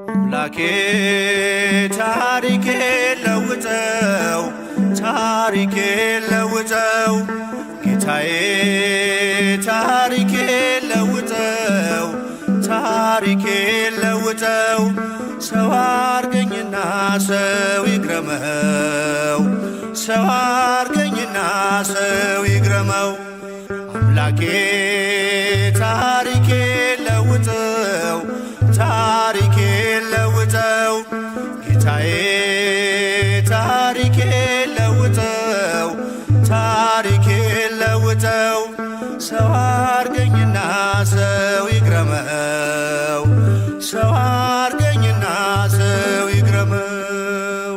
አምላኬ ታሪኬ ለውጠው ታሪኬ ለውጠው ጌታዬ ታሪኬ ለውጠው ታሪኬ ለውጠው ሰው አርገኝና ሰው ይግረመው ሰው አርገኝና ሰው ይግረመው አምላኬ ታሪኬ ለውጠው ታሪኬ ለውጠው ጌታዬ ታሪኬ ለውጠው ታሪኬ ለውጠው ሰው አርገኝና ሰው ይግረመው ሰው አርገኝና ሰው ይግረመው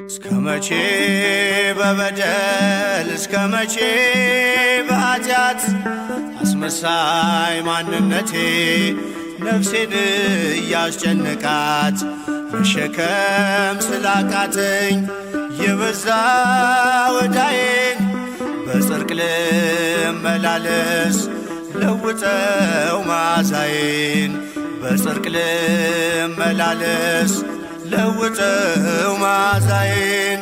እስከ መቼ በበደል እስከ መቼ በኃጢአት አስመሳይ ማንነቴ ነፍሴን እያስጨነቃት መሸከም ስላቃተኝ የበዛ ወዳዬን በጽድቅ ልመላለስ ለውጠው መዓዛዬን በጽድቅ ልመላለስ ለውጠው መዓዛዬን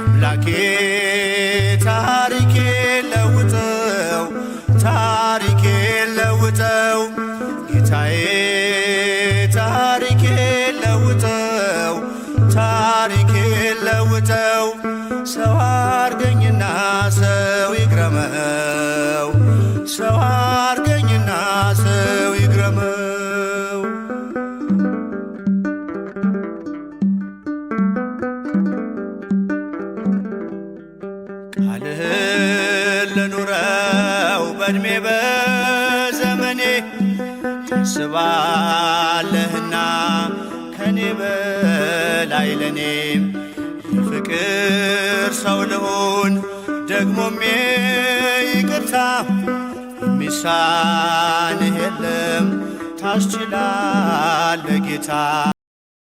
አምላኬ ታሪኬ ለውጠው ታሪኬ ለውጠው ጌታዬ ታሪኬ ለውጠው ታሪኬ ለውጠው ሰው አርገኝና ሰው ይግረመው ሰው አርገኝና ሰው ይግረመው ቃልህን ልኑረው በዕድሜ በዘመኔ ታስባለህና ከኔ በላይ ለኔም የፍቅር ሰው ልሁን ደግሞም ይቅርታ የሚሳንህ የለም ታስችላለህ ጌታ